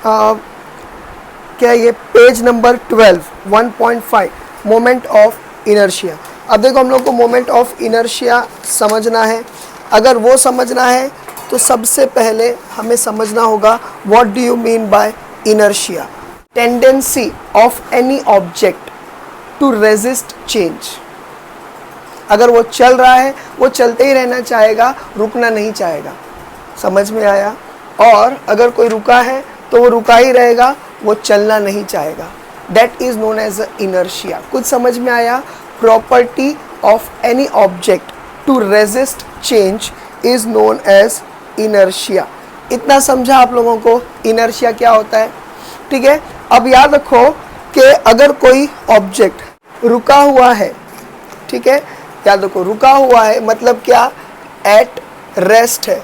क्या ये page number 12 1.5 moment of inertia. अब देखो हम लोग को मोमेंट ऑफ इनर्शिया समझना है। अगर वो समझना है तो सबसे पहले हमें समझना होगा what do you mean by inertia. Tendency of any object to resist change. अगर वो चल रहा है वो चलते ही रहना चाहेगा, रुकना नहीं चाहेगा। समझ में आया? और अगर कोई रुका है तो वो रुका ही रहेगा, वो चलना नहीं चाहेगा। That is known as inertia. कुछ समझ में आया? Property of any object to resist change is known as inertia. इतना समझा आप लोगों को इनर्शिया क्या होता है? ठीक है। अब याद रखो कि अगर कोई ऑब्जेक्ट रुका हुआ है, ठीक है, याद रखो रुका हुआ है मतलब क्या? एट रेस्ट है,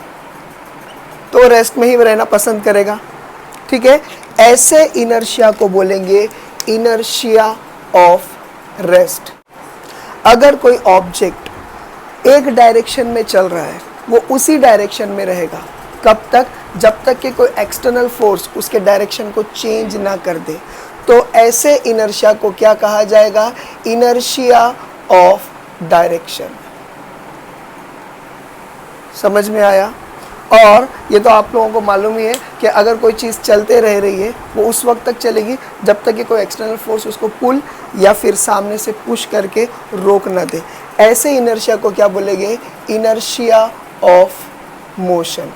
तो रेस्ट में ही रहना पसंद करेगा। ठीक है, ऐसे इनर्शिया को बोलेंगे इनर्शिया ऑफ रेस्ट। अगर कोई ऑब्जेक्ट एक डायरेक्शन में चल रहा है वो उसी डायरेक्शन में रहेगा। कब तक? जब तक कि कोई एक्सटर्नल फोर्स उसके डायरेक्शन को चेंज ना कर दे। तो ऐसे इनर्शिया को क्या कहा जाएगा? Inertia of direction. समझ में आया? और ये तो आप लोगों को मालूम ही है कि अगर कोई चीज़ चलते रह रही है वो उस वक्त तक चलेगी जब तक कि कोई एक्सटर्नल फोर्स उसको पुल या फिर सामने से पुश करके रोक ना दे। ऐसे इनर्शिया को क्या बोलेंगे? Inertia of motion.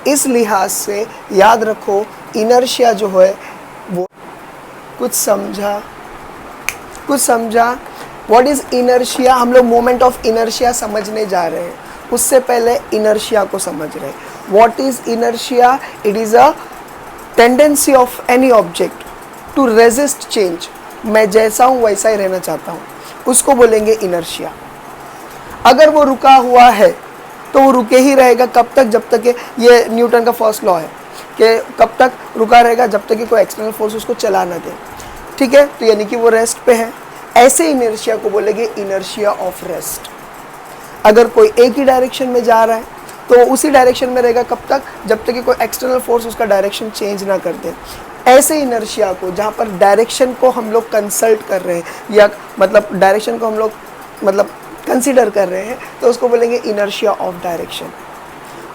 इस लिहाज से याद रखो इनर्शिया जो है वो कुछ समझा? What is inertia? हम लोग मोमेंट ऑफ इनर्शिया समझने जा रहे हैं, उससे पहले इनर्शिया को समझ रहे हैं। What is inertia? It is a tendency of any object to resist change. मैं जैसा हूं वैसा ही रहना चाहता हूं, उसको बोलेंगे इनर्शिया। अगर वो रुका हुआ है तो वो रुके ही रहेगा। कब तक? जब तक कि ये न्यूटन का फर्स्ट लॉ है कि कब तक रुका रहेगा? जब तक कि कोई एक्सटर्नल फोर्स उसको चला ना दे। ठीक है, तो यानी कि वो रेस्ट पे है। ऐसे इनर्शिया को बोलेंगे इनर्शिया ऑफ रेस्ट। अगर कोई एक ही डायरेक्शन में जा रहा है तो उसी डायरेक्शन में रहेगा। कब तक? जब तक कि कोई एक्सटर्नल फोर्स उसका डायरेक्शन चेंज ना कर दे। ऐसे इनर्शिया को जहाँ पर डायरेक्शन को हम लोग कंसल्ट कर रहे हैं या मतलब डायरेक्शन को हम लोग मतलब कंसीडर कर रहे हैं तो उसको बोलेंगे इनर्शिया ऑफ डायरेक्शन।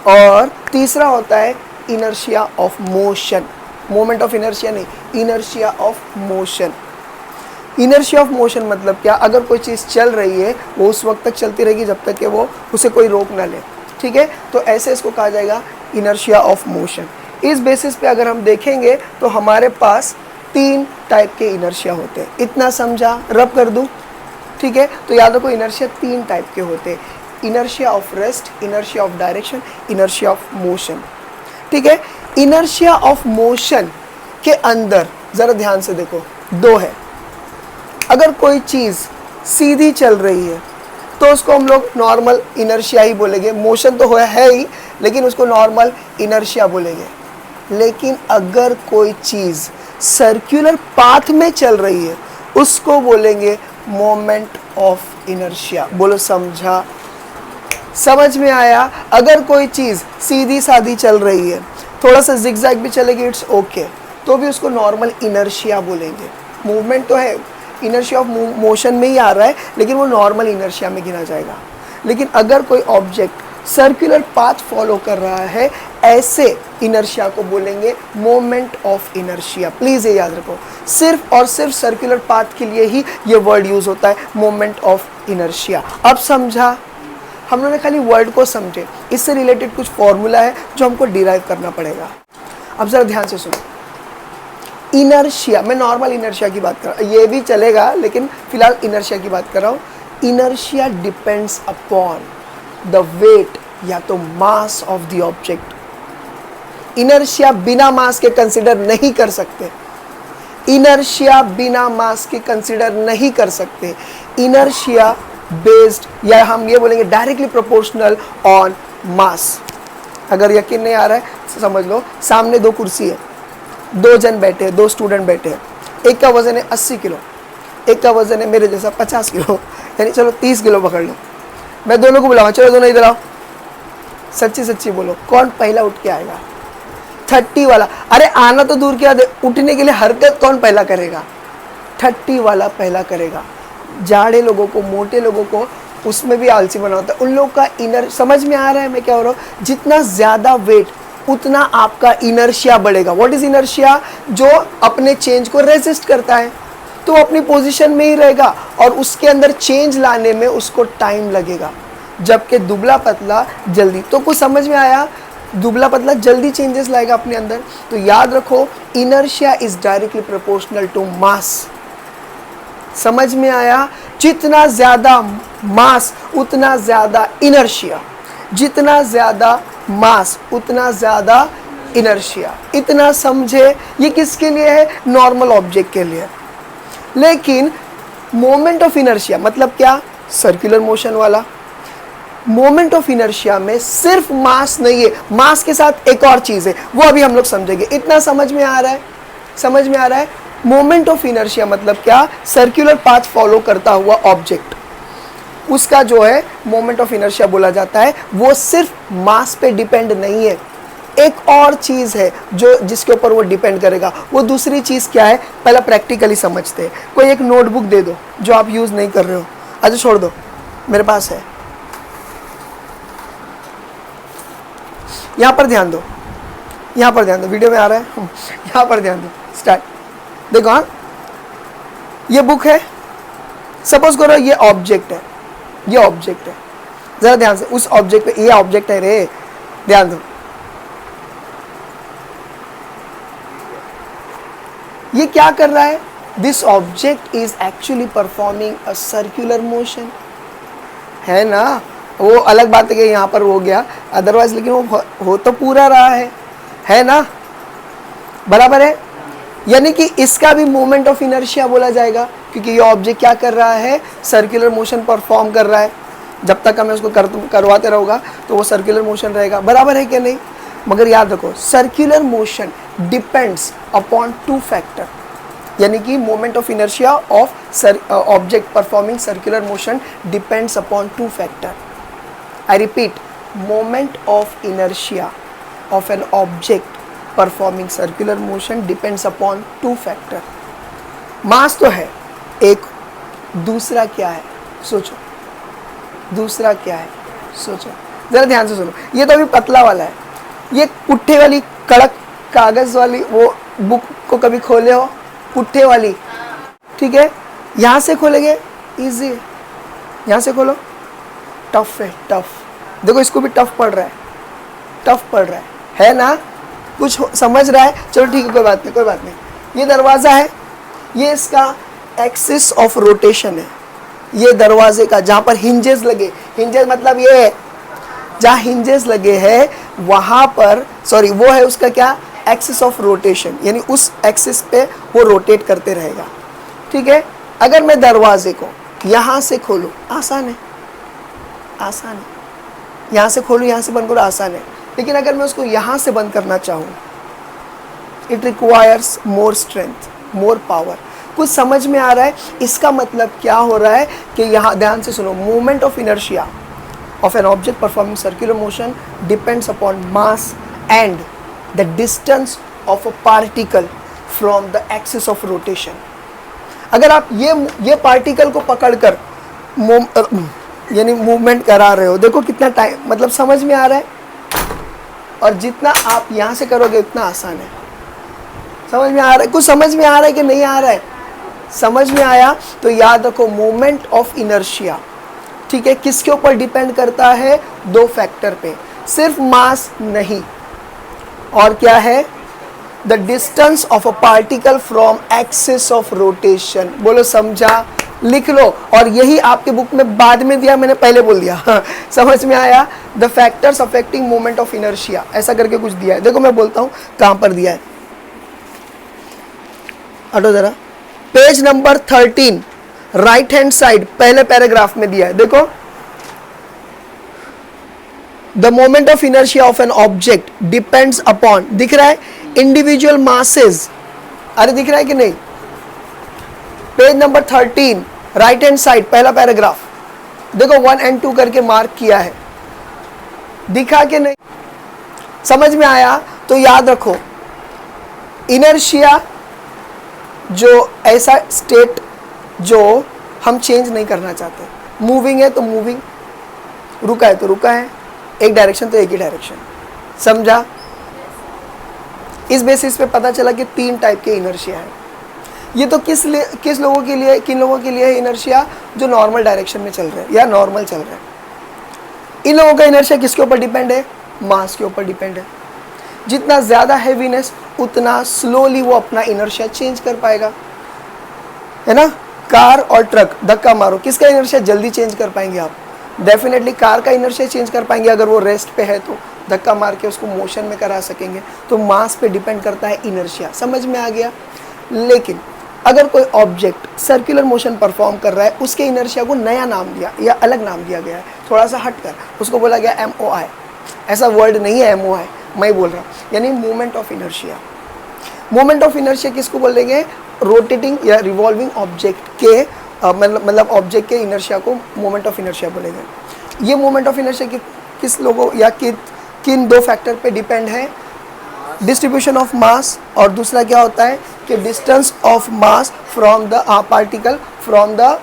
और तीसरा होता है inertia of motion. Moment of inertia नहीं, inertia of motion. Inertia of motion मतलब क्या? अगर कोई चीज़ चल रही है वो उस वक्त तक चलती रहेगी जब तक कि वो उसे कोई रोक ना ले। ठीक है, तो ऐसे इसको कहा जाएगा इनर्शिया ऑफ मोशन। इस बेसिस पे अगर हम देखेंगे तो हमारे पास 3 टाइप के इनर्शिया होते हैं। इतना समझा? रब कर दूं? ठीक है, तो याद रखो इनर्शिया 3 टाइप के होते हैं। Inertia of rest, inertia of direction, inertia of motion. ठीक है, इनर्शिया ऑफ मोशन के अंदर ज़रा ध्यान से देखो 2 है। अगर कोई चीज़ सीधी चल रही है तो उसको हम लोग नॉर्मल इनर्शिया ही बोलेंगे। मोशन तो है ही लेकिन उसको नॉर्मल इनर्शिया बोलेंगे। लेकिन अगर कोई चीज़ सर्कुलर पाथ में चल रही है उसको बोलेंगे मोमेंट ऑफ इनर्शिया। बोलो समझा? समझ में आया? अगर कोई चीज़ सीधी सादी चल रही है, थोड़ा सा जिगजैग भी चलेगी, इट्स ओके, तो भी उसको नॉर्मल इनर्शिया बोलेंगे। मूवमेंट तो है, इनर्शिया ऑफ मोशन में ही आ रहा है लेकिन वो नॉर्मल इनर्शिया में गिना जाएगा। लेकिन अगर कोई ऑब्जेक्ट सर्कुलर पाथ फॉलो कर रहा है ऐसे इनर्शिया को बोलेंगे मोमेंट ऑफ इनर्शिया। प्लीज़ ये याद रखो, सिर्फ और सिर्फ सर्कुलर पाथ के लिए ही ये वर्ड यूज़ होता है, मोमेंट ऑफ इनर्शिया। अब समझा? हम लोगों ने खाली वर्ड को समझे, इससे रिलेटेड कुछ फॉर्मूला है जो हमको डिराइव करना पड़ेगा। अब ज़रा ध्यान से सुनो। इनर्शिया, मैं नॉर्मल इनर्शिया की बात कर रहा हूँ, ये भी चलेगा लेकिन फिलहाल इनर्शिया की बात कर रहा हूँ। Inertia depends upon the weight या तो mass of the object. Inertia बिना मास के कंसिडर नहीं कर सकते। इनर्शिया बिना मास के कंसिडर नहीं कर सकते। इनर्शिया बेस्ड या हम ये बोलेंगे डायरेक्टली प्रोपोर्शनल ऑन मास। अगर यकीन नहीं आ रहा है समझ लो, सामने 2 कुर्सी है, 2 जन बैठे हैं, 2 स्टूडेंट बैठे हैं। एक का वजन है 80 किलो, एक का वजन है मेरे जैसा 50 किलो, यानी चलो 30 किलो पकड़ लो। मैं दोनों को बुलाऊंगा, चलो दोनों इधर आओ। सच्ची सच्ची बोलो, कौन पहला उठ के आएगा? 30 वाला, अरे आना तो दूर की बात है, उठने के लिए हरकत कौन पहला करेगा? 30 वाला पहला करेगा। जाड़े लोगों को, मोटे लोगों को उसमें भी आलसी बना होता है। उन लोगों का इनर, समझ में आ रहा है मैं क्या हो रहा हूँ? जितना ज़्यादा वेट उतना आपका इनर्शिया बढ़ेगा। What is inertia? जो अपने चेंज को रेजिस्ट करता है, तो वो अपनी पोजीशन में ही रहेगा और उसके अंदर चेंज लाने में उसको टाइम लगेगा, जबकि दुबला पतला जल्दी। तो कुछ समझ में आया? दुबला पतला जल्दी चेंजेस लाएगा अपने अंदर। तो याद रखो, inertia is directly proportional to mass. समझ में आया? जितना ज़्यादा मास उतना ज़्यादा इनर्शिया, जितना ज़्यादा मास उतना ज़्यादा इनर्शिया। इतना समझे? ये किसके लिए है? नॉर्मल ऑब्जेक्ट के लिए। लेकिन मोमेंट ऑफ इनर्शिया मतलब क्या? सर्कुलर मोशन वाला। मोमेंट ऑफ इनर्शिया में सिर्फ मास नहीं है, मास के साथ एक और चीज़ है, वो अभी हम लोग समझेंगे। इतना समझ में आ रहा है? समझ में आ रहा है? मोमेंट ऑफ इनर्शिया मतलब क्या? सर्कुलर पाथ फॉलो करता हुआ ऑब्जेक्ट, उसका जो है मोमेंट ऑफ इनर्शिया बोला जाता है। वो सिर्फ मास पे डिपेंड नहीं है, एक और चीज़ है जो जिसके ऊपर वो डिपेंड करेगा। वो दूसरी चीज़ क्या है? पहले प्रैक्टिकली समझते हैं। कोई एक नोटबुक दे दो जो आप यूज़ नहीं कर रहे हो। अच्छा छोड़ दो, मेरे पास है। यहाँ पर ध्यान दो, यहाँ पर ध्यान दो, वीडियो में आ रहा है, यहाँ पर ध्यान दो। स्टार्ट। देखो, हाँ, ये बुक है, सपोज करो ये ऑब्जेक्ट है, ये ऑब्जेक्ट है। जरा ध्यान से उस ऑब्जेक्ट पे, ये ऑब्जेक्ट है रे, ध्यान दो। ये क्या कर रहा है? This object is actually performing a circular motion, है ना? वो अलग बात है कि यहाँ पर हो गया, अदरवाइज लेकिन वो हो तो पूरा रहा है ना? बराबर है। यानी कि इसका भी मोमेंट ऑफ इनर्शिया बोला जाएगा, क्योंकि ये ऑब्जेक्ट क्या कर रहा है? सर्कुलर मोशन परफॉर्म कर रहा है। जब तक मैं उसको करवाते रहूँगा तो वो सर्कुलर मोशन रहेगा। बराबर है कि नहीं? मगर याद रखो, circular motion depends upon 2 factor, यानी कि moment of inertia of object performing circular motion depends upon 2 factor. I repeat, moment of inertia of an object performing circular motion depends upon 2 factor. Mass तो है एक, दूसरा क्या है? सोचो, दूसरा क्या है? सोचो, जरा ध्यान से सुनो। ये तो अभी पतला वाला है, ये पुट्ठे वाली कड़क कागज वाली वो बुक को कभी खोले हो? पुट्ठे वाली, ठीक है? यहाँ से खोलेंगे इजी, यहाँ से खोलो टफ है, टफ। देखो इसको भी टफ पड़ रहा है, टफ पड़ रहा है ना? कुछ समझ रहा है? चलो ठीक है, कोई बात नहीं, कोई बात नहीं। ये दरवाज़ा है, ये इसका एक्सिस ऑफ रोटेशन है, ये दरवाजे का, जहाँ पर हिंजेस लगे, हिंजेस मतलब ये है जहाँ हिंजेस लगे हैं वहाँ पर, सॉरी वो है उसका क्या? एक्सिस ऑफ रोटेशन, यानी उस एक्सिस पे वो रोटेट करते रहेगा, ठीक है? अगर मैं दरवाजे को यहाँ से खोलूँ, आसान है, आसान है। यहाँ से खोलूँ, यहाँ से बंद करो, आसान है। लेकिन अगर मैं उसको यहाँ से बंद करना चाहूँ, it requires more strength, more power. कुछ समझ में आ रहा है? इसका मतलब क्या हो रहा है कि यहाँ ध्यान से सुनो, movement of inertia of an object performing circular motion depends upon mass and the distance of a particle from the axis of rotation. अगर आप ये पार्टिकल को पकड़कर यानी मूवमेंट करा रहे हो, देखो कितना टाइम, मतलब समझ में आ रहा है? और जितना आप यहाँ से करोगे उतना आसान है। समझ में आ रहा है? कुछ समझ में आ रहा है कि नहीं आ रहा है? समझ में आया? तो याद रखो, मोमेंट ऑफ इनर्शिया, ठीक है, किसके ऊपर डिपेंड करता है? 2 फैक्टर पे, सिर्फ मास नहीं, और क्या है? The distance of a particle from axis of rotation. बोलो समझा? लिख लो। और यही आपके बुक में बाद में दिया, मैंने पहले बोल दिया। हाँ, समझ में आया? The factors affecting moment of inertia, ऐसा करके कुछ दिया है। देखो मैं बोलता हूँ कहाँ पर दिया है, हटो जरा। Page number 13 right hand side पहले पैराग्राफ में दिया है, देखो। The moment of inertia of an object depends upon, दिख रहा है? Individual masses. अरे दिख रहा है कि नहीं? Page number 13 right hand side पहला पैराग्राफ, देखो 1 and 2 करके मार्क किया है, दिखा कि नहीं? समझ में आया? तो याद रखो, इनर्शिया जो ऐसा स्टेट जो हम चेंज नहीं करना चाहते। मूविंग है तो मूविंग, रुका है तो रुका है, एक डायरेक्शन तो एक ही डायरेक्शन। समझा? इस बेसिस पे पता चला कि 3 टाइप के इनर्शिया है। ये तो किन लोगों के लिए है इनर्शिया? जो नॉर्मल डायरेक्शन में चल रहे हैं या नॉर्मल चल रहे हैं। इन लोगों का इनर्शिया किसके ऊपर डिपेंड है? मास के ऊपर डिपेंड है। जितना ज़्यादा हैवीनेस उतना स्लोली वो अपना इनर्शिया चेंज कर पाएगा, है ना। कार और ट्रक धक्का मारो, किसका इनर्शिया जल्दी चेंज कर पाएंगे आप? डेफिनेटली कार का इनर्शिया चेंज कर पाएंगे, अगर वो रेस्ट पे है तो धक्का मार के उसको मोशन में करा सकेंगे। तो मास पे डिपेंड करता है इनर्शिया। समझ में आ गया? लेकिन अगर कोई ऑब्जेक्ट सर्कुलर मोशन परफॉर्म कर रहा है, उसके इनर्शिया को नया नाम दिया या अलग नाम दिया गया है, थोड़ा सा हटकर उसको बोला गया MOI। ऐसा वर्ड नहीं है MOI, मैं बोल रहा हूँ, यानी moment of inertia. Moment of inertia किसको बोलेंगे? रोटेटिंग या रिवॉल्विंग ऑब्जेक्ट के मतलब ऑब्जेक्ट के इनर्शिया को मोमेंट ऑफ इनर्शिया बोलेंगे। ये मोमेंट ऑफ इनर्शिया किस लोगों या किन 2 फैक्टर पे डिपेंड है? डिस्ट्रीब्यूशन ऑफ मास, और दूसरा क्या होता है कि distance of mass from the particle from the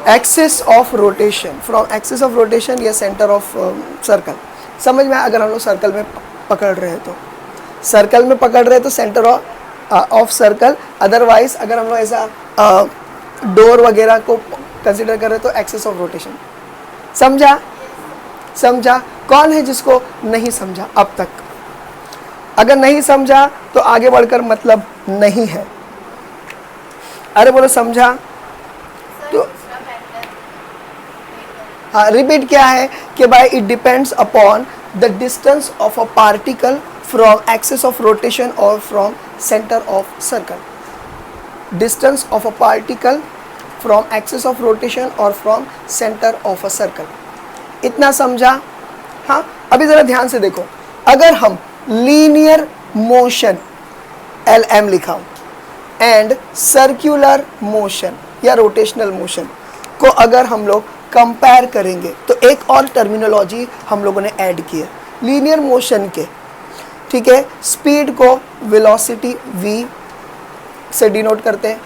axis of rotation, from axis of rotation या सेंटर ऑफ सर्कल। समझ में? अगर हम लोग सर्कल में पकड़ रहे हैं तो सर्कल में पकड़ रहे हैं तो सेंटर ऑफ सर्कल, अदरवाइज अगर हम लोग ऐसा डोर वगैरह को कंसिडर कर रहे हैं तो एक्सिस ऑफ रोटेशन। समझा? समझा? कौन है जिसको नहीं समझा अब तक? अगर नहीं समझा तो आगे बढ़कर मतलब नहीं है। अरे बोलो समझा? तो हाँ, रिपीट क्या है कि भाई it depends upon the distance of a particle from axis of rotation और from centre of circle. Distance of a particle from axis of rotation और from centre of a circle. इतना समझा? हाँ, अभी ज़रा ध्यान से देखो, अगर हम लीनियर मोशन LM लिखा हो एंड सर्कुलर मोशन या रोटेशनल मोशन को अगर हम लोग कंपेयर करेंगे तो एक और टर्मिनोलॉजी हम लोगों ने ऐड की है लीनियर मोशन के। ठीक है, स्पीड को वेलोसिटी V से डिनोट करते हैं,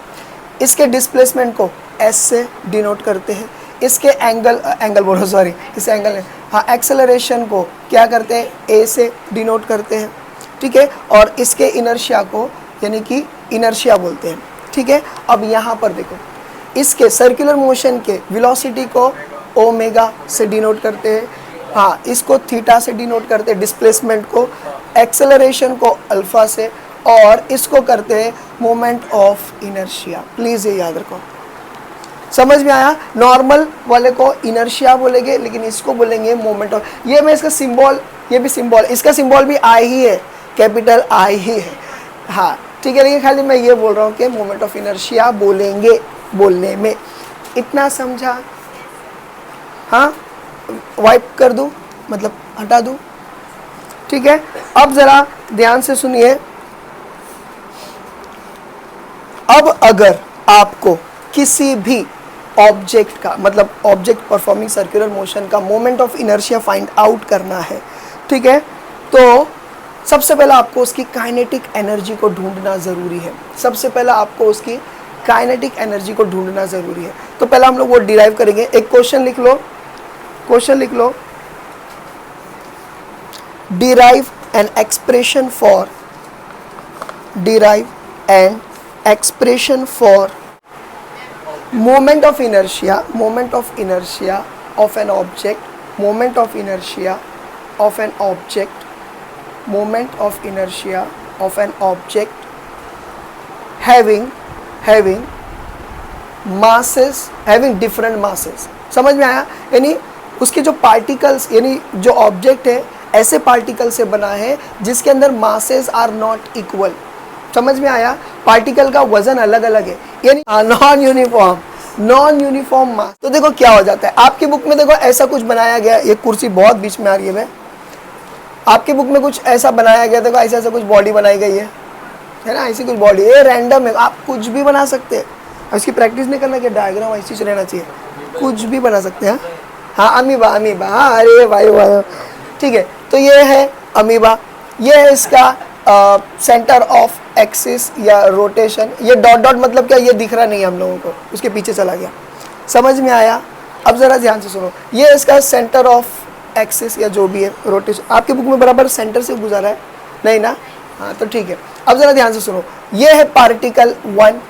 इसके डिस्प्लेसमेंट को S से डिनोट करते हैं, इसके एंगल बोलो सॉरी, इस एंगल है हाँ, एक्सेलरेशन को क्या करते हैं? A से डिनोट करते हैं। ठीक है, और इसके इनर्शिया को यानी कि इनर्शिया बोलते हैं। ठीक है, अब यहाँ पर देखो, इसके सर्कुलर मोशन के वेलोसिटी को ओमेगा से डिनोट करते हैं, हाँ, इसको थीटा से डिनोट करते हैं, डिस्प्लेसमेंट को, एक्सेलरेशन को अल्फा से, और इसको करते हैं मोमेंट ऑफ इनर्शिया। प्लीज़ ये याद रखो। समझ में आया? नॉर्मल वाले को इनर्शिया बोलेंगे, लेकिन इसको बोलेंगे मोमेंट ऑफ। ये मैं इसका सिंबल, ये भी सिंबल, इसका सिंबल भी I ही है, कैपिटल I ही है। हाँ ठीक है, लेकिन खाली मैं ये बोल रहा हूँ कि मोमेंट ऑफ इनर्शिया बोलेंगे बोलने में। इतना समझा? हाँ, वाइप कर दूँ, मतलब हटा दूँ? ठीक है, अब ज़रा ध्यान से सुनिए। अब अगर आपको किसी भी ऑब्जेक्ट का मतलब ऑब्जेक्ट परफॉर्मिंग सर्कुलर मोशन का moment of inertia find out करना है, ठीक है, तो सबसे पहले आपको उसकी काइनेटिक एनर्जी को ढूंढना ज़रूरी है। सबसे पहले आपको उसकी काइनेटिक एनर्जी को ढूंढना ज़रूरी है। तो पहले हम लोग वो डिराइव करेंगे। एक क्वेश्चन लिख लो, क्वेश्चन लिख लो, derive an expression for, derive an expression for moment of inertia of an object, moment of inertia of an object, moment of inertia of an object having masses, having different masses। समझ में आया? यानी उसके जो particles, यानी जो object है ऐसे पार्टिकल से बना है जिसके अंदर मासेस आर नॉट इक्वल। समझ में आया? पार्टिकल का वजन अलग अलग है, यानी नॉन यूनिफॉर्म मास। तो देखो क्या हो जाता है, आपकी बुक में देखो ऐसा कुछ बनाया गया, ये कुर्सी बहुत बीच में आ रही है, आपकी बुक में कुछ ऐसा बनाया गया, देखो ऐसा कुछ बॉडी बनाई गई है ना, ऐसी कुछ बॉडी, ये रैंडम है, आप कुछ भी बना सकते हैं। इसकी प्रैक्टिस नहीं करना कि डायग्राम ऐसी रहना चाहिए, कुछ भी बना सकते हैं। हाँ, अमीबा, हाँ, अरे भाई, ठीक है, तो ये है अमीबा, ये है इसका सेंटर ऑफ एक्सिस या रोटेशन। ये डॉट डॉट मतलब क्या, ये दिख रहा नहीं है हम लोगों को, उसके पीछे चला गया। समझ में आया? अब ज़रा ध्यान से सुनो, ये इसका सेंटर ऑफ एक्सिस या जो भी है रोटेशन। आपके बुक में बराबर सेंटर से गुजारा है नहीं ना? हाँ तो ठीक है। अब ज़रा ध्यान से सुनो, ये है पार्टिकल 1,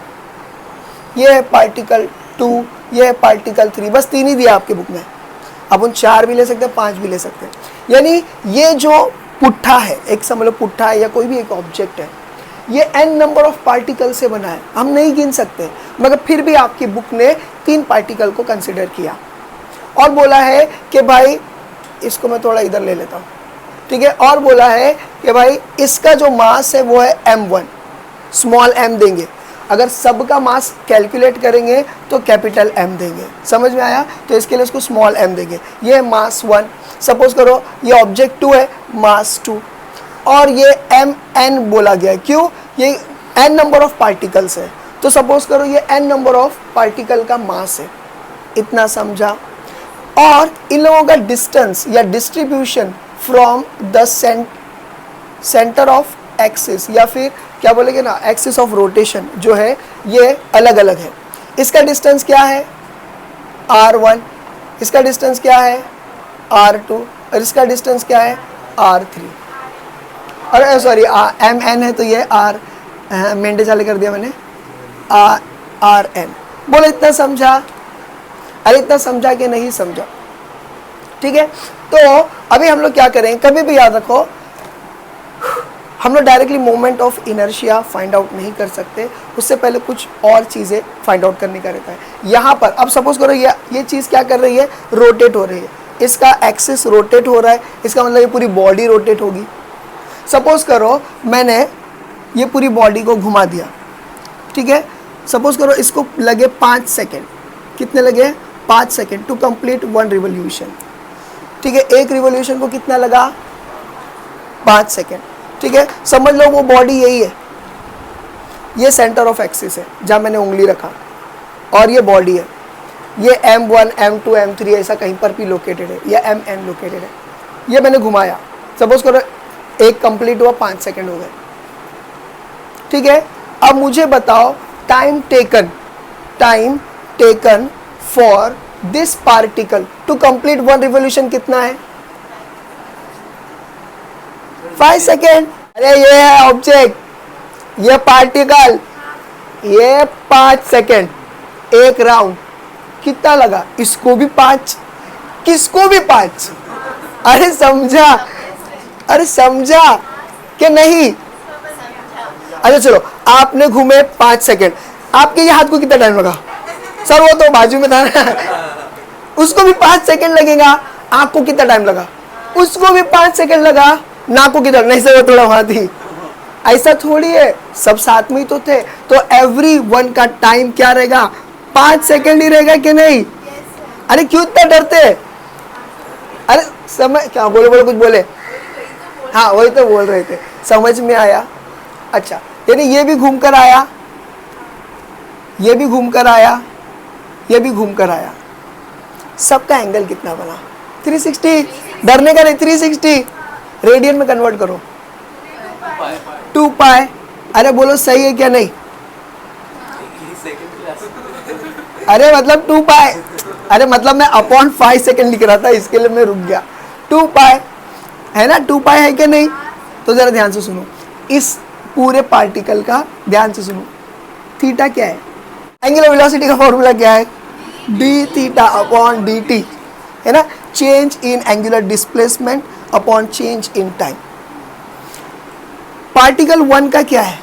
ये है पार्टिकल 2, ये है पार्टिकल 3। बस 3 ही दिया आपके बुक में। अब उन 4 भी ले सकते हैं, 5 भी ले सकते हैं। यानी ये जो पुट्ठा है, एक समझ लो पुट्ठा है या कोई भी एक ऑब्जेक्ट है, ये n नंबर ऑफ पार्टिकल से बना है। हम नहीं गिन सकते, मगर फिर भी आपकी बुक ने 3 पार्टिकल को कंसिडर किया और बोला है कि भाई इसको मैं थोड़ा इधर ले लेता हूँ, ठीक है। और बोला है कि भाई इसका जो मास है वो है m1, स्मॉल m देंगे। अगर सबका मास कैलकुलेट करेंगे तो कैपिटल M देंगे। समझ में आया? तो इसके लिए इसको स्मॉल m देंगे। ये है मास 1। सपोज करो ये ऑब्जेक्ट 2 है, मास 2, और ये mn बोला गया है। क्यों? ये n नंबर ऑफ पार्टिकल्स है, तो सपोज करो ये n नंबर ऑफ पार्टिकल का मास है। इतना समझा? और इन लोगों का डिस्टेंस या distribution from the centre of axis, या फिर क्या बोलेंगे ना, एक्सिस ऑफ रोटेशन जो है, ये अलग अलग है। इसका डिस्टेंस क्या है? r1, इसका डिस्टेंस क्या है? r2, और इसका डिस्टेंस क्या है? r3। अरे सॉरी, mn है तो ये r, मेंढे चाले कर दिया मैंने, rn। बोले इतना समझा? अरे इतना समझा कि नहीं समझा? ठीक है। तो अभी हम लोग क्या करें, कभी भी याद रखो, हम लोग directly moment of inertia find out नहीं कर सकते, उससे पहले कुछ और चीज़ें फाइंड आउट करने का रहता है। यहाँ पर अब सपोज करो ये चीज़ क्या कर रही है, रोटेट हो रही है, इसका एक्सिस रोटेट हो रहा है, इसका मतलब ये पूरी बॉडी रोटेट होगी। सपोज करो मैंने ये पूरी बॉडी को घुमा दिया, ठीक है। सपोज करो इसको लगे 5 सेकेंड, कितने लगे? 5 सेकेंड टू कंप्लीट 1 रिवोल्यूशन, ठीक है। एक रिवोल्यूशन को कितना लगा? 5 सेकेंड, ठीक है। समझ लो वो बॉडी यही है, ये सेंटर ऑफ एक्सिस है जहाँ मैंने उंगली रखा, और ये बॉडी है, ये m1 m2 m3 ऐसा कहीं पर भी लोकेटेड है, या mn लोकेटेड है। ये मैंने घुमाया, सपोज करो एक कंप्लीट हुआ, 5 सेकेंड हो गए, ठीक है। अब मुझे बताओ time taken for this particle to complete 1 revolution कितना है? 5 सेकेंड। अरे ये है ऑब्जेक्ट, ये पार्टिकल, ये 5 सेकेंड, एक राउंड कितना लगा? इसको भी 5, किसको भी 5। अरे समझा? अरे समझा कि नहीं? अच्छा चलो, आपने घूमे 5 सेकेंड, आपके ये हाथ को कितना टाइम लगा? सर वो तो बाजू में था ना, उसको भी 5 सेकेंड लगेगा। आपको कितना टाइम लगा? उसको भी 5 सेकेंड लगा। नाक को किधर? नहीं सर वो थोड़ा वहां थी। ऐसा थोड़ी है, सब साथ में ही तो थे। तो एवरी वन का टाइम क्या रहेगा? 5 सेकेंड ही रहेगा कि नहीं? अरे क्यों इतना डरते? अरे समय क्या बोले कुछ बोले? हाँ वही तो बोल रहे थे, समझ में आया? अच्छा, यानी ये भी घूम कर आया, ये भी घूम कर आया, ये भी घूम कर आया। सबका एंगल कितना बना? 360। डरने का नहीं, 360 रेडियन में कन्वर्ट करो, 2 पाई। अरे बोलो सही है क्या? नहीं अरे मतलब 2 पाई, अरे मतलब मैं अपॉन 5 सेकेंड लिख रहा था, इसके लिए मैं रुक गया। 2 पाई है ना, 2 पाई है क्या नहीं? तो जरा ध्यान से सुनो, इस पूरे पार्टिकल का ध्यान से सुनो। थीटा क्या है? एंगुलर वेलोसिटी का फॉर्मूला क्या है? D theta upon D T, है ना। Change in angular displacement upon change in time. Particle 1 का क्या है?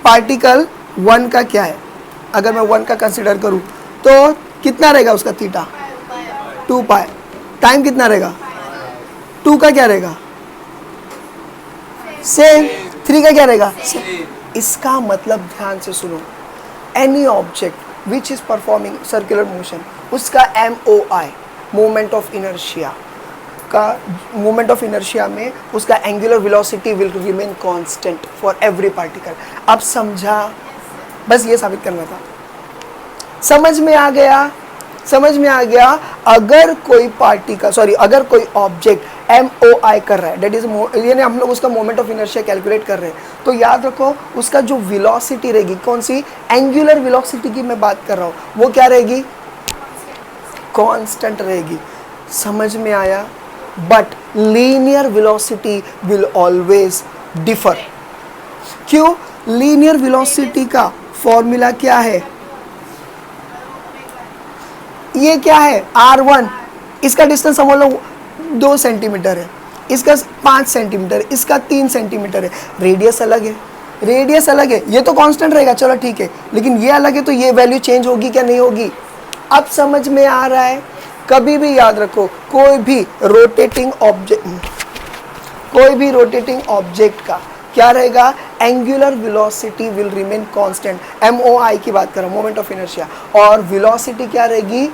पार्टिकल 1 का क्या है? अगर मैं 1 का कंसिडर करूं तो कितना रहेगा उसका थीटा? 2 पाई। टाइम कितना रहेगा? 2 का क्या रहेगा? सेम। 3 का क्या रहेगा? इसका मतलब ध्यान से सुनो, any object which is performing circular motion, उसका MOI मोमेंट ऑफ इनर्शिया का, मोमेंट ऑफ इनर्शिया में उसका angular velocity will remain constant for every particle. अब समझा? बस ये साबित करना था। समझ में आ गया? समझ में आ गया? अगर कोई पार्टिकल, सॉरी, अगर कोई ऑब्जेक्ट MOI कर रहा है, डेट इज यानी हम लोग उसका मोमेंट ऑफ इनर्शिया कैलकुलेट कर रहे हैं। तो याद रखो उसका जो वेलोसिटी रहेगी, कौन सी, एंगुलर वेलोसिटी की मैं बात कर रहा हूँ, वो क्या रहेगी, कांस्टेंट रहेगी। समझ में आया? But linear velocity will always differ. क्यों? लीनियर वेलोसिटी का फॉर्मूला क्या है, ये क्या है, R1, इसका डिस्टेंस समझ लो 2 सेंटीमीटर है, इसका 5 सेंटीमीटर, इसका 3 सेंटीमीटर है, रेडियस अलग है, रेडियस अलग है, ये तो कांस्टेंट रहेगा, चलो ठीक है, लेकिन ये अलग है, तो ये वैल्यू चेंज होगी क्या, नहीं होगी। अब समझ में आ रहा है? कभी भी याद रखो, कोई भी रोटेटिंग ऑब्जेक्ट का क्या रहेगा, angular velocity will remain constant, MOI की बात कर रहा हूं, मोमेंट ऑफ इनर्शिया, और वेलोसिटी क्या रहेगी,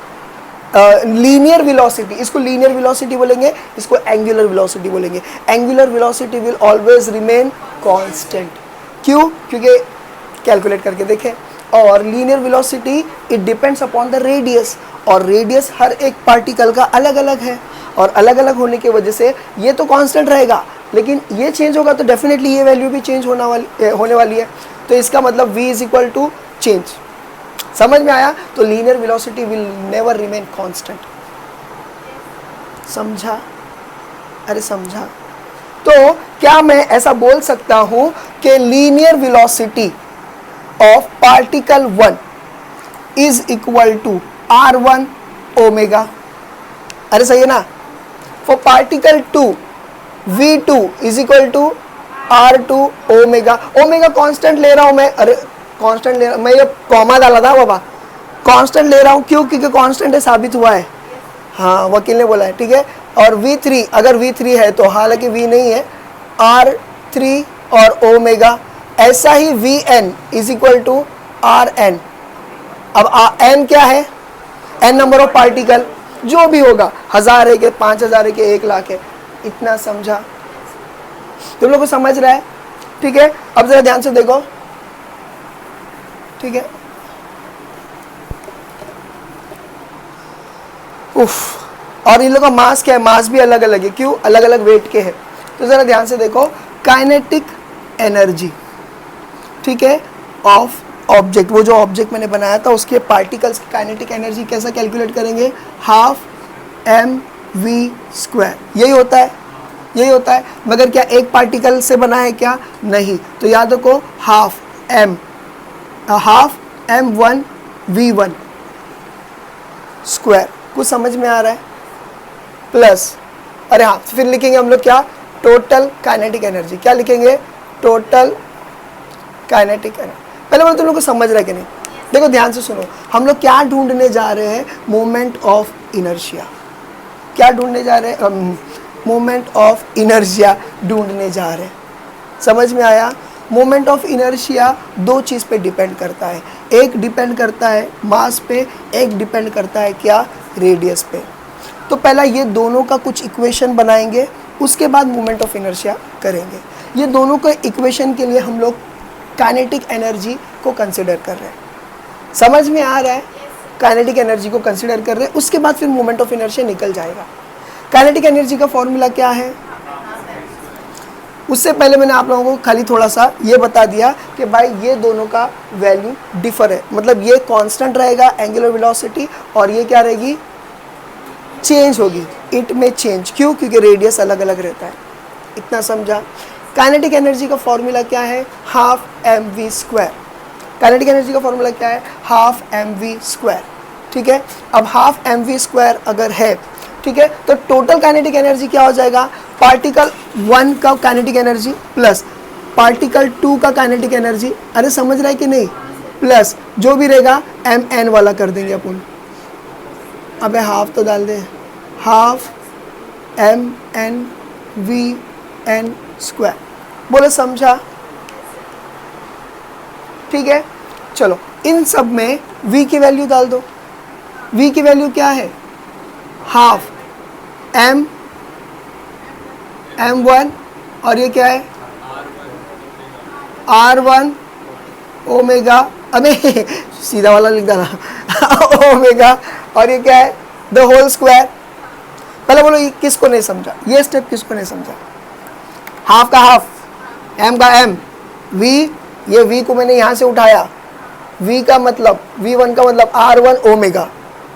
लीनियर वेलोसिटी, इसको लीनियर वेलोसिटी बोलेंगे, इसको एंगुलर वेलोसिटी बोलेंगे। Angular velocity will always remain constant. क्यों? क्योंकि कैलकुलेट करके देखें। और linear velocity it depends upon the radius, और रेडियस हर एक पार्टिकल का अलग अलग है, और अलग अलग होने की वजह से ये तो कांस्टेंट रहेगा, लेकिन ये चेंज होगा तो डेफिनेटली ये वैल्यू भी चेंज होने वाली है। तो इसका मतलब v is equal to change. समझ में आया? तो linear velocity will never remain constant. समझा? अरे समझा? तो क्या मैं ऐसा बोल सकता हूं कि linear velocity of particle 1 is equal to R1 omega? अरे सही है ना? For particle 2 V2 is equal to R2 omega. Omega constant ले रहा हूं मैं, अरे कांस्टेंट ले रहा, मैं ये कॉमा डाला था बाबा, कांस्टेंट ले रहा हूं, क्यों? क्योंकि कांस्टेंट है, साबित हुआ है, हाँ वकील ने बोला है, ठीक है। और V3, अगर V3 है तो, हालांकि V नहीं है, R3 और ओमेगा। ऐसा ही Vn is equal to Rn। अब n क्या है, n नंबर ऑफ पार्टिकल, जो भी होगा, 1000 है कि 5000 है कि 1 लाख है, इतना समझा? तुम लोग को समझ रहा है? ठीक है। अब जरा ध्यान से देखो, ठीक है। उफ, और इन लोगों का मास क्या है, मास भी अलग अलग है, क्यों? अलग अलग वेट के हैं। तो जरा ध्यान से देखो, काइनेटिक एनर्जी, ठीक है, ऑफ ऑब्जेक्ट, वो जो ऑब्जेक्ट मैंने बनाया था उसके पार्टिकल्स की काइनेटिक एनर्जी कैसा कैलकुलेट करेंगे, हाफ mv²। यही होता है, यही होता है। मगर क्या एक पार्टिकल से बना है क्या? नहीं। तो याद रखो हाफ m1v1 स्क्वायर। कुछ समझ में आ रहा है? प्लस, अरे हाँ, फिर लिखेंगे हम लोग क्या, टोटल काइनेटिक एनर्जी। क्या लिखेंगे? Total kinetic energy. पहले मैं तुम लोग को समझ रहा है कि नहीं? देखो ध्यान से सुनो, हम लोग क्या ढूंढने जा रहे हैं, मोमेंट ऑफ इनर्शिया। क्या ढूंढने जा रहे हैं? मोमेंट ऑफ इनर्शिया ढूंढने जा रहे हैं। समझ में आया? मोमेंट ऑफ इनर्शिया 2 चीज़ पे डिपेंड करता है, एक डिपेंड करता है मास पे, एक डिपेंड करता है क्या, रेडियस पे। तो पहला ये दोनों का कुछ इक्वेशन बनाएंगे, उसके बाद मोमेंट ऑफ इनर्शिया करेंगे। ये दोनों के इक्वेशन के लिए हम लोग काइनेटिक एनर्जी को कंसिडर कर रहे हैं। समझ में आ रहा है? काइनेटिक एनर्जी को कंसिडर कर रहे हैं, उसके बाद फिर मोमेंट ऑफ इनर्शिया निकल जाएगा। काइनेटिक एनर्जी का फॉर्मूला क्या है? उससे पहले मैंने आप लोगों को खाली थोड़ा सा ये बता दिया कि भाई ये दोनों का वैल्यू डिफर है, मतलब ये कांस्टेंट रहेगा एंगुलर वेलोसिटी, और ये क्या रहेगी, चेंज होगी, इट में चेंज। क्यों? क्योंकि रेडियस अलग अलग रहता है। इतना समझा? काइनेटिक एनर्जी का फॉर्मूला क्या है, हाफ mv²। काइनेटिक एनर्जी का फॉर्मूला क्या है, हाफ mv²। ठीक है। अब हाफ mv² अगर है, ठीक है, तो टोटल काइनेटिक एनर्जी क्या हो जाएगा, पार्टिकल 1 का काइनेटिक एनर्जी प्लस पार्टिकल 2 का काइनेटिक एनर्जी। अरे समझ रहा है कि नहीं? प्लस जो भी रहेगा mn वाला कर देंगे अपन। अबे हाफ तो डाल दे, हाफ mnvn²। बोले समझा? ठीक है। चलो इन सब में v की वैल्यू डाल दो। v की वैल्यू क्या है, हाफ m1, और ये क्या है, r1 ओमेगा, अबे सीधा वाला लिख देना ओमेगा, और ये क्या है, द होल स्क्वायर। पहले बोलो ये किसको नहीं समझा, ये स्टेप किसको नहीं समझा? हाफ का हाफ, एम का एम, वी, ये वी को मैंने यहां से उठाया, वी का मतलब V1 का मतलब R1 omega,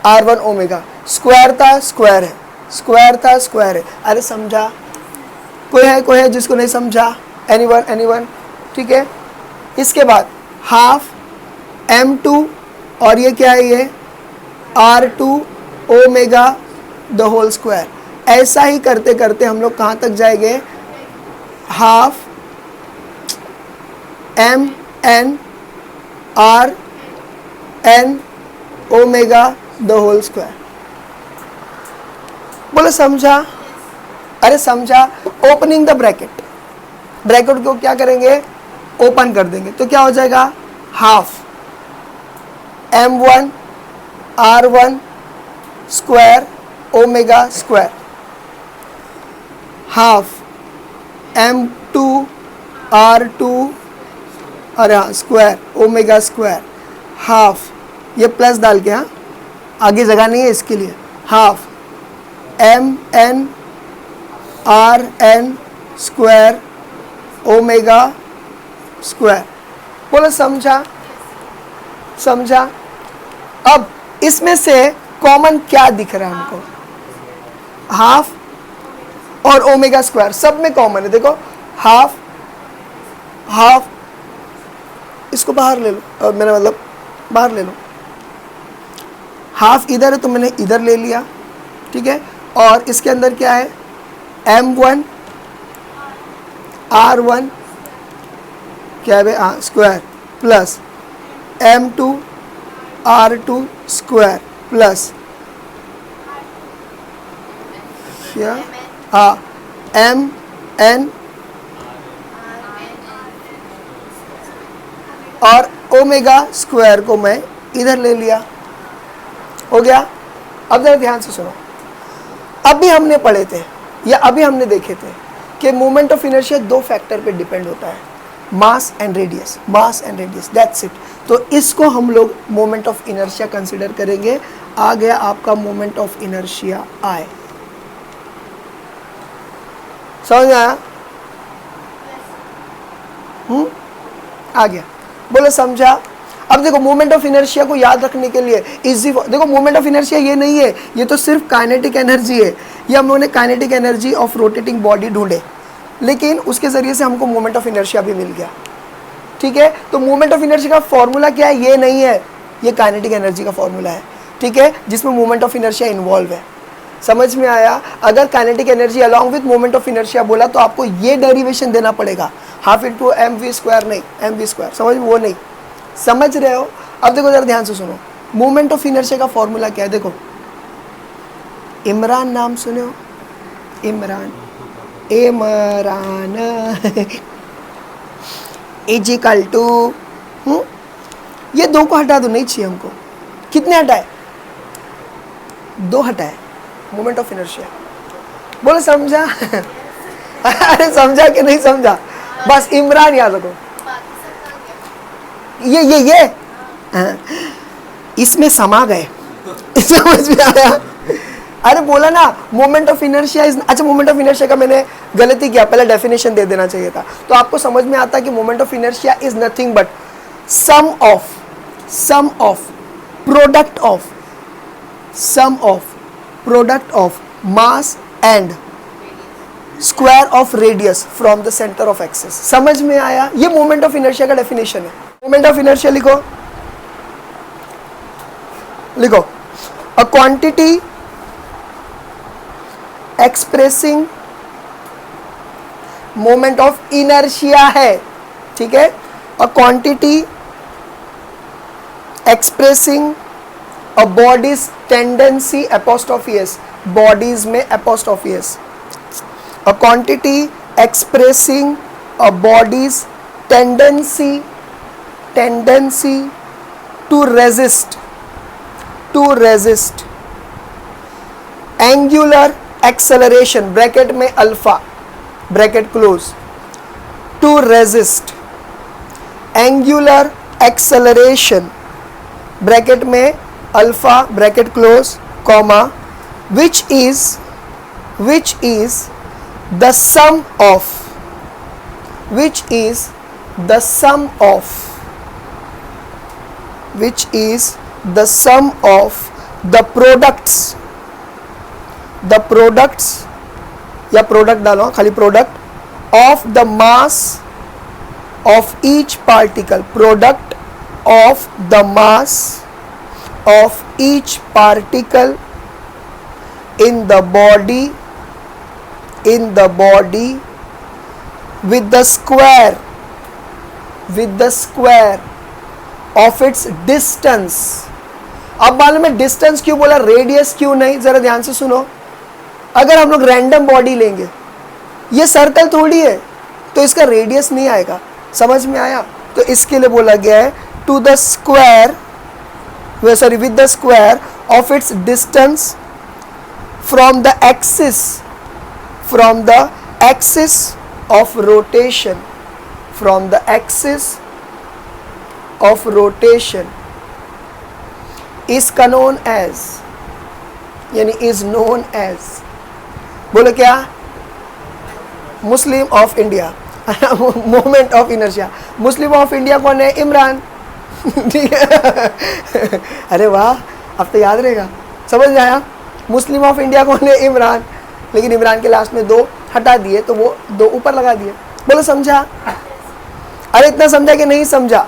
R1 omega, square था स्क्वायर है, स्क्वायर था स्क्वायर है। अरे समझा? कोई है जिसको नहीं समझा? Anyone anyone? ठीक है। इसके बाद हाफ M2 और ये क्या है, ये R2 omega the whole square. ऐसा ही करते करते हम लोग कहाँ तक जाएंगे? Half M N R N omega the whole square. बोले समझा? अरे समझा? ओपनिंग द ब्रैकेट, ब्रैकेट को क्या करेंगे? ओपन कर देंगे, तो क्या हो जाएगा? Half M1 R1 square omega square, half M2 R2 अरे हाँ स्क्वायर ओमेगा स्क्वायर, हाफ, ये प्लस डाल के, हाँ आगे जगह नहीं है इसके लिए, half MN RN square omega square. बोलो समझा? समझा? अब इसमें से कॉमन क्या दिख रहा है हमको? हाफ और ओमेगा स्क्वायर सब में कॉमन है। देखो हाफ, हाफ, इसको बाहर ले लो, मैंने मतलब बाहर ले लो, हाफ इधर है तो मैंने इधर ले लिया, ठीक है। और इसके अंदर क्या है? M1 R1 क्या है? हाँ square, plus M2 R2 square, plus क्या? हाँ MN और ओमेगा स्क्वायर को मैं इधर ले लिया, हो गया। अब जरा ध्यान से सुनो, अभी हमने पढ़े थे या अभी हमने देखे थे कि मोमेंट ऑफ इनर्शिया दो फैक्टर पे डिपेंड होता है, mass and radius, mass and radius, that's it. तो इसको हम लोग मोमेंट ऑफ इनर्शिया कंसीडर करेंगे। आ गया आपका मोमेंट ऑफ इनर्शिया I, समझ में आया? आ गया। बोलो समझा? अब देखो मोमेंट ऑफ इनर्शिया को याद रखने के लिए इजी, देखो मोमेंट ऑफ इनर्शिया ये नहीं है, ये तो सिर्फ काइनेटिक एनर्जी है। ये हम लोगों ने kinetic energy of rotating body ढूंढे, लेकिन उसके जरिए से हमको मोमेंट ऑफ इनर्शिया भी मिल गया, ठीक है। तो मोमेंट ऑफ इनर्शिया का फॉर्मूला क्या है? ये नहीं है, ये काइनेटिक एनर्जी का फॉर्मूला है, ठीक है, जिसमें मोमेंट ऑफ इनर्शिया इन्वॉल्व है। समझ में आया? अगर kinetic energy along with moment of inertia बोला तो आपको ये डेरिवेशन देना पड़ेगा, हाफ इंटू MV स्क्वायर, नहीं MV स्क्वायर, समझ में? वो नहीं समझ रहे हो? अब देखो जरा ध्यान से सुनो, मोमेंट ऑफ इनर्शिया का फॉर्मूला क्या है? देखो इमरान नाम सुने हो? इमरान, इजिकल टू, ये दो को हटा दो, नहीं चाहिए हमको। कितने हटाए? दो हटाए, मोमेंट ऑफ इनर्शिया। बोलो समझा? अरे समझा कि नहीं समझा? बस इमरान याद रखो। ये इसमें समा गए, समझ में आया? अरे बोला ना मोमेंट ऑफ इनर्शिया इज, अच्छा मोमेंट ऑफ इनर्शिया का मैंने गलती किया, पहले डेफिनेशन दे देना चाहिए था, तो आपको समझ में आता कि moment of inertia is nothing but sum of product of mass and square of radius from the centre of axis. समझ में आया? ये मोमेंट ऑफ इनर्शिया का डेफिनेशन है। मोमेंट ऑफ इनर्शिया लिखो, a quantity expressing moment of inertia है, ठीक है। A quantity expressing a body's tendency, apostrophe s, body's में apostrophe s, a quantity expressing a body's tendency to resist angular acceleration, bracket में alpha, bracket close, to resist angular acceleration, bracket में alpha, bracket close, comma, which is which is the sum of, which is the sum of, which is the sum of the products, the products या product डालो खाली product of the mass of each particle, product of the mass of each particle in the body, in the body with the square, with the square of its distance. अब मालूम है distance क्यों बोला, radius क्यों नहीं? जरा ध्यान से सुनो। अगर हम लोग रैंडम बॉडी लेंगे, ये सर्कल थोड़ी है, तो इसका रेडियस नहीं आएगा। समझ में आया? तो इसके लिए बोला गया है to the square, sorry with the square of its distance from the axis, from the axis of rotation, from the axis of rotation is known as, यानी is known as, बोलो क्या? मुस्लिम of India, moment of inertia. Muslim of India कौन है? इमरान। ठीक है, अरे वाह, अब तो याद रहेगा, समझ में आया? मुस्लिम ऑफ इंडिया कौन है? इमरान। लेकिन इमरान के लास्ट में 2 हटा दिए तो वो 2 ऊपर लगा दिए। बोलो समझा? अरे इतना समझा कि नहीं समझा?